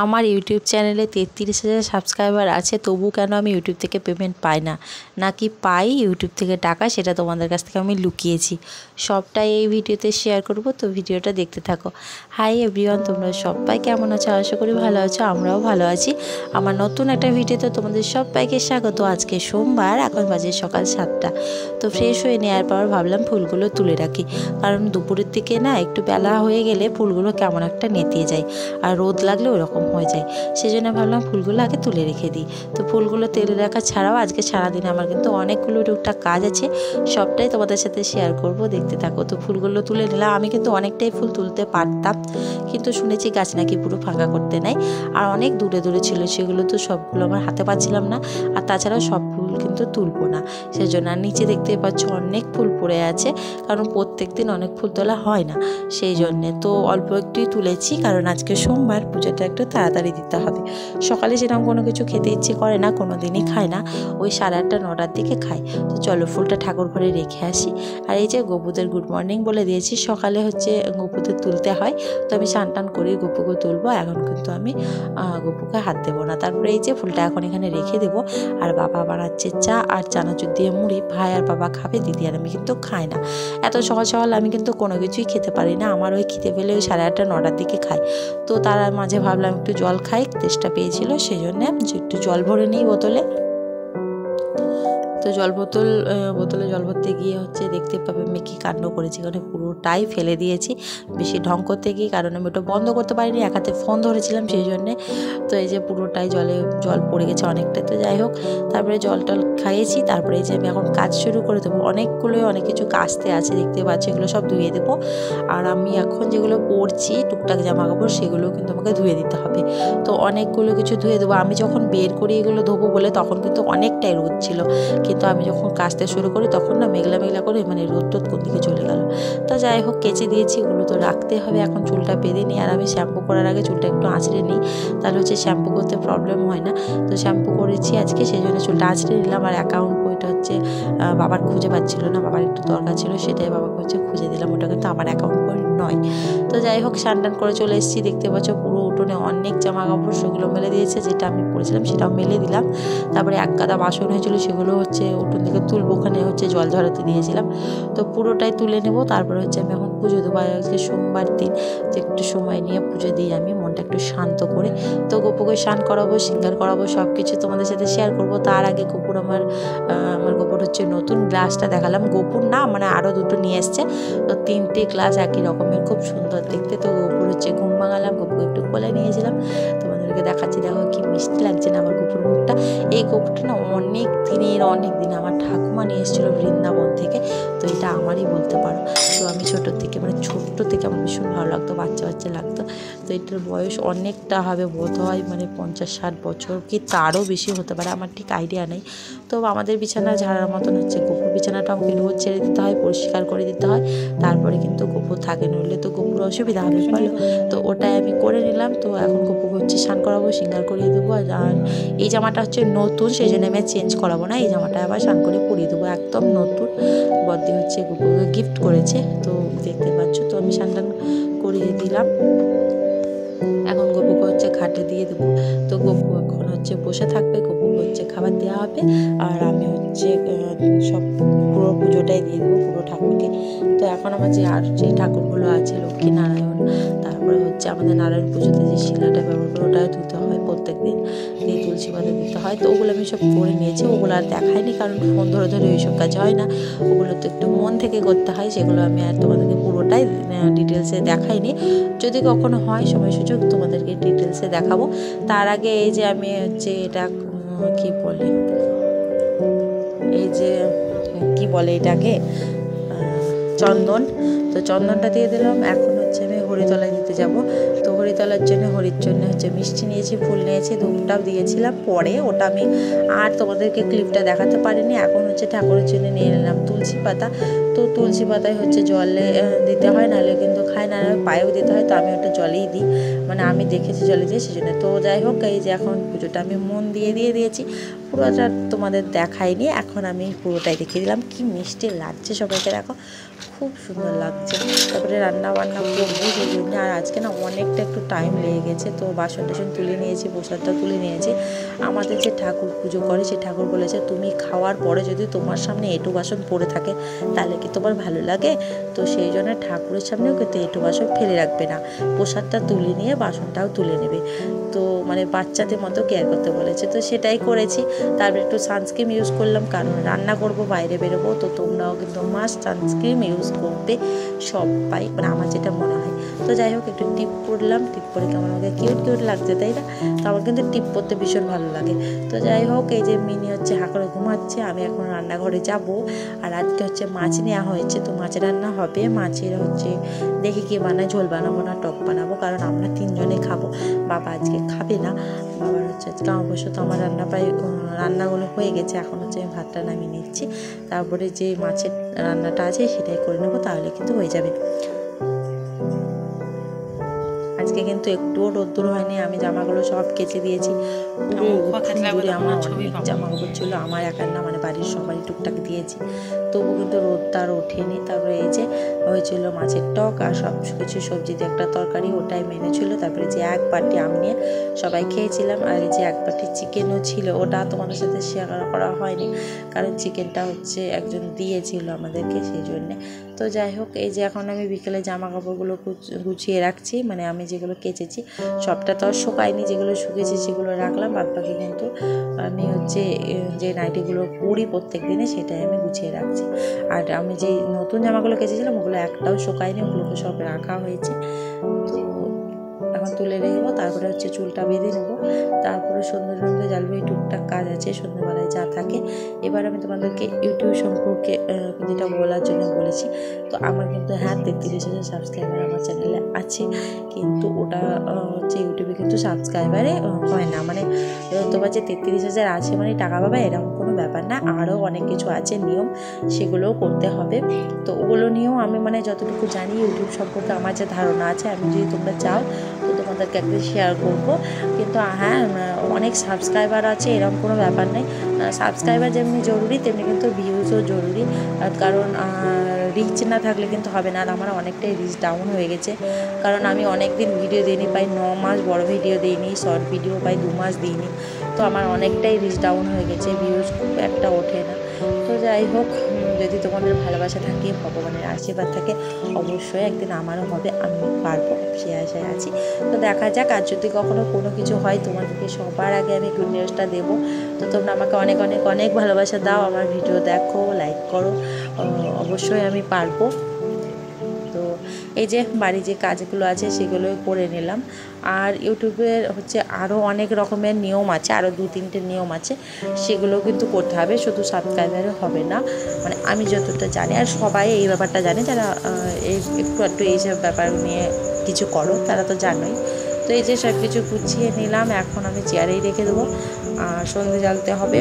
আমার ইউটিউব চ্যানেলে 33,000 সাবস্ক্রাইবার আছে, তবু কেন আমি ইউটিউব থেকে পেমেন্ট পাই না, নাকি পাই ইউটিউব থেকে টাকা, সেটা তোমাদের কাছ থেকে আমি লুকিয়েছি। সবটাই এই ভিডিওতে শেয়ার করব, তো ভিডিওটা দেখতে থাকো। হাই এভরিওয়ান, তোমরা সবাই কেমন আছো? আশা করি ভালো আছো, আমরাও ভালো আছি। আমার নতুন একটা ভিডিওতে তোমাদের সবাইকে স্বাগত। আজকে সোমবার, এখন বাজে সকাল 7টা। তো ফ্রেশ হয়ে নেওয়ার পর ভাবলাম ফুলগুলো তুলে রাখি, কারণ দুপুরের দিকে না একটু বেলা হয়ে গেলে ফুলগুলো কেমন একটা নেতিয়ে যায়, আর রোদ লাগলে ওরকম হয়ে যায়। সেই জন্য ভাবলাম ফুলগুলো আগে তুলে রেখে দিই। তো ফুলগুলো তুলে রাখা ছাড়াও আজকে সারাদিনে আমার কিন্তু অনেকগুলো টুকটাক কাজ আছে, সবটাই তোমাদের সাথে শেয়ার করব, দেখতে থাকো। তো ফুলগুলো তুলে নিলাম। আমি কিন্তু অনেকটাই ফুল তুলতে পারতাম, কিন্তু শুনেছি গাছ নাকি পুরো ফাঁকা করতে নেয়, আর অনেক দূরে দূরে ছিল, সেগুলো তো সবগুলো আমার হাতে পাচ্ছিলাম না। আর তাছাড়াও সব ফুল কিন্তু তুলবো না, সেজন্য। আর নিচে দেখতে পাচ্ছ অনেক ফুল পড়ে আছে, কারণ প্রত্যেক দিন অনেক ফুল তোলা হয় না, সেই জন্যে। তো অল্প একটুই তুলেছি, কারণ আজকে সোমবার, পুজোটা একটু তাড়াতাড়ি দিতে হবে। সকালে সেরকম কোনো কিছু খেতে ইচ্ছে করে না, কোনো দিনই খায় না, ওই 8:30 9টার দিকে খাই। তো চলো ফুলটা ঠাকুর ঘরে রেখে আসি। আর এই যে গপুদের গুড মর্নিং বলে দিয়েছি, সকালে হচ্ছে গপুদের তুলতে হয়, তো আমি স্নান টান করে গপুকে তুলবো। এখন কিন্তু আমি গপুকে হাত দেবো না। তারপরে এই যে ফুলটা এখন এখানে রেখে দেবো। আর বাবা বানাচ্ছে চা আর চানাচুর দিয়ে মুড়ি, ভাই আর বাবা খাবে, দিদি আর আমি কিন্তু খাই না। এত সকাল সকাল আমি কিন্তু কোনো কিছুই খেতে পারি না, আমার ওই খিদে পেলে ওই 8:30 9টার দিকে খাই। তো তার মাঝে ভাবলাম একটু জল খাই, তেষ্টা পেয়েছিল, সেই জন্য একটু জল ভরে নিই বোতলে। তো বোতলে জল ভরতে গিয়ে হচ্ছে দেখতে পাবে আমি কী কাণ্ড করেছি, কারণ পুরোটাই ফেলে দিয়েছি বেশি ঢং করতে গিয়ে, কারণ আমি ওটা বন্ধ করতে পারিনি, এক হাতে ফোন ধরেছিলাম সেই জন্যে। তো এই যে পুরোটাই জল পড়ে গেছে অনেকটাই। তো যাই হোক, তারপরে জল টল খাইয়েছি। তারপরে এই যে আমি এখন কাজ শুরু করে দেবো। অনেক কিছু কাচতে আছে, দেখতে পাচ্ছি, এগুলো সব ধুয়ে দেবো। আর আমি এখন যেগুলো পরছি টুকটাক জামা কাপড়, সেগুলোও কিন্তু আমাকে ধুয়ে দিতে হবে। তো অনেকগুলো কিছু ধুয়ে দেবো। আমি যখন বের করি এগুলো ধোবো বলে, তখন কিন্তু অনেকটাই রোদ ছিল, কিন্তু আমি যখন কাচতে শুরু করি তখন না মেঘলা মেঘলা করে, মানে রোদ টোদ কোন দিকে চলে গেল। তো যাই হোক, কেচে দিয়েছি, ওগুলো তো রাখতে হবে। এখন চুলটা বেঁধে নিই, আর আমি শ্যাম্পু করার আগে চুলটা একটু আঁচড়ে নিই, তাহলে হচ্ছে শ্যাম্পু করতে প্রবলেম হয় না। তো শ্যাম্পু করেছি আজকে, সেই জন্য চুলটা আঁচড়ে নিলাম। আর অ্যাকাউন্ট বইটা হচ্ছে বাবার খুঁজে পাচ্ছিল না, বাবার একটু দরকার ছিল, সেটাই বাবাকে হচ্ছে খুঁজে দিলাম। ওটা কিন্তু আমার অ্যাকাউন্ট বই নয়। তো যাই হোক, স্নান টান করে চলে এসেছি। দেখতে পাচ্ছ পুরো উঠোনে অনেক জামা কাপড়, সেগুলো মেলে দিয়েছে, যেটা আমি পরেছিলাম সেটাও মেলে দিলাম। তারপরে এক গাদা বাসন হয়েছিল, সেগুলো হচ্ছে উঠোন থেকে তুলবো, ওখানে হচ্ছে জল ঝরাতে দিয়েছিলাম, তো পুরোটাই তুলে নেব। তারপরে হচ্ছে আমি এখন পুজো দেবো। আজকে সোমবার দিন, তো একটু সময় নিয়ে পুজো দিই আমি, মনটা একটু শান্ত করে। তো গপুকে স্নান করাবো, সিঙ্গার করাবো, সব কিছু তোমাদের সাথে শেয়ার করব। তার আগে আমার গপুর হচ্ছে নতুন গ্লাসটা দেখালাম। গপুর না, মানে আরও দুটো নিয়ে এসছে, তো 3টে গ্লাস একই রকমের, খুব সুন্দর দেখতে। তো গপুর হচ্ছে ঘুম ভাঙালাম, গপুকে একটু কোলে নিয়েছিলাম, তোমাদেরকে দেখাচ্ছি। দেখো কি মিষ্টি লাগছে না আমার গপুর মুখটা। এই গপুরটা না অনেক দিন আমার ঠাকুমা নিয়ে এসেছিলো বৃন্দাবন থেকে, তো এটা আমারই বলতে পারো। তো আমি ছোটো থেকে আমার ভীষণ ভালো লাগতো, বাচ্চা লাগতো। তো এটার বয়স অনেকটা হবে বোধ হয়, মানে 50-60 বছর কি তারও বেশি হতে পারে, আমার ঠিক আইডিয়া নেই। তো আমাদের বিছানা ঝাড়ার মতন হচ্ছে, গপুর বিছানাটা আমাকে রোজ ছেড়ে দিতে হয়, পরিষ্কার করে দিতে হয়, তারপরে কিন্তু গপু থাকে, নইলে তো গপুর অসুবিধা হবে, বলো। তো ওটাই আমি করে নিলাম। তো এখন গপুকে হচ্ছে স্নান করাবো, সিঙ্গার করিয়ে দেবো। আর এই জামাটা হচ্ছে নতুন, সেই জন্য আমি চেঞ্জ করাবো না, এই জামাটা আবার স্নান করে পরিয়ে দেবো, একদম নতুন। বদ্দি হচ্ছে গপুকে গিফট করেছে, তো দেখতে পাচ্ছ। তো আমি স্নান টান করিয়ে দিলাম, এখন গপুকে হচ্ছে খাটে দিয়ে দেবো। তো গপু এখন হচ্ছে বসে থাকবে, গপুকে হচ্ছে খাবার দেওয়া হবে, আর আমি হচ্ছে সব পুরো পুজোটাই দিয়ে দেবো পুরো ঠাকুরকে। তো এখন আমার যে ঠাকুরগুলো আছে, লক্ষ্মী নারায়ণ, তারপরে হচ্ছে আমাদের নারায়ণ পুজোতে যে শিলাটা ব্যবহার করে, ওটাও ধুতে হয় প্রত্যেক দিন, দিয়ে তুলসী পাতা দিতে হয়। তো ওগুলো আমি সব করে নিয়েছি, ওগুলো আর দেখাইনি, কারণ ফোন ধরে ওইসব কাজ হয় না, ওগুলো তো একটু মন থেকে করতে হয়, সেগুলো আমি আর তোমাদেরকে পুরোটাই ডিটেলসে দেখাইনি। যদি কখনো হয় সময় সুযোগ, তোমাদেরকে ডিটেলসে দেখাবো। তার আগে এই যে আমি হচ্ছে এটা কি বলে, এই যে কি বলে এটাকে, চন্দন। তো চন্দনটা দিয়ে দিলাম। এখন হচ্ছে আমি হরিতলায় দিতে যাব। তো হরিতলার জন্য হরির জন্য হচ্ছে মিষ্টি নিয়েছি, ফুল নিয়েছি, ধূপটাও দিয়েছিলাম পরে, ওটা আমি আর তোমাদেরকে ক্লিপটা দেখাতে পারিনি। এখন হচ্ছে ঠাকুরের জন্য নিয়ে নিলাম তুলসী পাতা। তো তুলসী পাতায় হচ্ছে জলে দিতে হয়, নাহলে কিন্তু খায় না, পায়েও দিতে হয়। তো আমি ওটা জলেই দিই, মানে আমি দেখেছি জলে দিয়ে, সেই জন্য। তো যাই হোক, এই যে এখন পুজোটা আমি মন দিয়ে দিয়েছি, পুরোটা তোমাদের দেখাইনি, এখন আমি পুরোটাই দেখিয়ে দিলাম। কি মিষ্টি লাগছে সবাইকে, দেখো খুব সুন্দর লাগছে। তারপরে রান্না বান্না করবো সেই জন্য, আর আজকে না অনেকটা একটু টাইম লেগে গেছে। তো বাসন টাসন তুলে নিয়েছি, প্রসাদটা তুলে নিয়েছি। আমাদের যে ঠাকুর পুজো করে সেই ঠাকুর বলেছে, তুমি খাওয়ার পরে যদি তোমার সামনে এঁটো বাসন পড়ে থাকে তাহলে কি তোমার ভালো লাগে? তো সেই জন্য ঠাকুরের সামনেও কিন্তু এঁটো বাসন ফেলে রাখবে না, প্রসাদটা তুলে নিয়ে বাসনটাও তুলে নেবে। তো মানে বাচ্চাদের মতো কেয়ার করতে বলেছে, তো সেটাই করেছি। তারপরে একটু সানস্ক্রিন ইউজ করলাম, কারণ রান্না করব, বাইরে বেরোবো, তো তোমরাও কিন্তু মাস্ট সানস্ক্রিন ইউজ করবে সবাই, মানে আমার যেটা মনে হয়। তো যাই হোক, একটু টিপ পরলাম, টিপ পরে কেমন আমাকে কিউট কিউট লাগছে, তাই না? তো আমার কিন্তু টিপ পরতে ভীষণ ভালো লাগে। তো যাই হোক, এই যে মিনি হচ্ছে হা করে ঘুমাচ্ছে, আমি এখন রান্নাঘরে যাব। আর আজকে হচ্ছে মাছ নেওয়া হয়েছে, তো মাছ রান্না হবে। মাছের হচ্ছে দেখি কি বানায়, ঝোল বানাবো না টক বানাবো, কারণ আমরা 3 জনে খাবো, বাবা আজকে খাবে না। বাবার হচ্ছে আজকে অবশ্য, তো আমার রান্নাগুলো হয়ে গেছে, এখন হচ্ছে আমি ভাতটা নামিয়ে নিচ্ছি, তারপরে যে মাছের রান্নাটা আছে সেটাই করে নেবো, তাহলে কিন্তু হয়ে যাবে। আজকে কিন্তু একটুও রোদ্দুর হয়নি, আমি জামাগুলো সব কেচে দিয়েছি। জুড়ে আমার অনেক জামা কাপড় ছিল, আমার একার না, মানে বাড়ির সবাই টুকটাক দিয়েছি, তবু কিন্তু রোদটা আর ওঠেনি। তারপরে এই যে হয়েছিল মাছের টক আর সব কিছু সবজি দিয়ে একটা তরকারি, ওটাই মেনু ছিল। তারপরে যে 1 বাটি আম নিয়ে সবাই খেয়েছিলাম, আর এই যে 1 বাটি চিকেনও ছিল, ওটা তোমাদের সাথে শেয়ার করা হয়নি, কারণ চিকেনটা হচ্ছে একজন দিয়েছিল আমাদেরকে, সেই জন্যে। তো যাই হোক, এই যে এখন আমি বিকেলে জামা কাপড়গুলো গুছিয়ে রাখছি, মানে আমি যেগুলো কেচেছি সবটা তো আর শুকায়নি, যেগুলো শুকেছি সেগুলো রাখলাম, বাদ বাকি কিন্তু আমি হচ্ছে যে নাইটিগুলো পরি প্রত্যেক দিনে সেটাই আমি গুছিয়ে রাখছি। আর আমি যে নতুন জামাগুলো কেচেছিলাম ওগুলো একটাও শুকায়নি, ওগুলোকে সব রাখা হয়েছে। তো এখন তুলে রেখেবো, তারপরে হচ্ছে চুলটা বেঁধে নেবো, তারপরে সন্ধ্যে জ্বালবো, এই টুকটাক কাজ আছে সন্ধ্যেবেলায় যা থাকে। এবার আমি তোমাদেরকে ইউটিউব সম্পর্কে যেটা বলার জন্য বলেছি। তো আমার কিন্তু 33,000 সাবস্ক্রাইবার আমার চ্যানেলে আছে, কিন্তু ওটা হচ্ছে ইউটিউবে কিন্তু সাবস্ক্রাইবারে হয় না, মানে তোমার যে 33,000 আছে মানে টাকা পাবে এরকম কোনো ব্যাপার না, আরও অনেক কিছু আছে নিয়ম, সেগুলোও করতে হবে। তো ওগুলো নিয়েও আমি মানে যতটুকু জানি ইউটিউব সম্পর্কে আমার যে ধারণা আছে, আমি যদি তোমরা চাও তো তোমাদেরকে একদিন শেয়ার করবো। কিন্তু হ্যাঁ, অনেক সাবস্ক্রাইবার আছে এরকম কোনো ব্যাপার নেই, সাবস্ক্রাইবার যেমনি জরুরি তেমনি কিন্তু ভিউজও জরুরি, কারণ রিচ না থাকলে কিন্তু হবে না। আর আমার অনেকটাই রিচ ডাউন হয়ে গেছে, কারণ আমি অনেক দিন ভিডিও দিইনি, প্রায় 9 মাস বড় ভিডিও দিইনি, শর্ট ভিডিও প্রায় 2 মাস দিইনি, তো আমার অনেকটাই রিচ ডাউন হয়ে গেছে, ভিউজ খুব একটা ওঠে না। তো যাই হোক, যদি তোমাদের ভালোবাসা থাকে, ভগবানের আশীর্বাদ থাকে, অবশ্যই একদিন আমারও হবে, আমি পারবো, সে আশায় আছি। তো দেখা যাক, আর যদি কখনো কোনো কিছু হয় তোমাদেরকে সবার আগে আমি গুড নিউজটা দেবো। তো তোমরা আমাকে অনেক অনেক অনেক ভালোবাসা দাও, আমার ভিডিও দেখো, লাইক করো, অবশ্যই আমি পারবো। তো এই যে বাড়ি যে কাজগুলো আছে সেগুলোই করে নিলাম। আর ইউটিউবের হচ্ছে আরও অনেক রকমের নিয়ম আছে, আরও 2-3টে নিয়ম আছে, সেগুলোও কিন্তু করতে হবে, শুধু সাবস্ক্রাইবারে হবে না, মানে আমি যতটা জানি, আর সবাই এই ব্যাপারটা জানে, যারা একটু এইসব ব্যাপার নিয়ে কিছু করো তারা তো জানোই। তো এই যে সব কিছু গুছিয়ে নিলাম, এখন আমি চেয়ারেই রেখে দেবো, আর সন্ধে জ্বালতে হবে।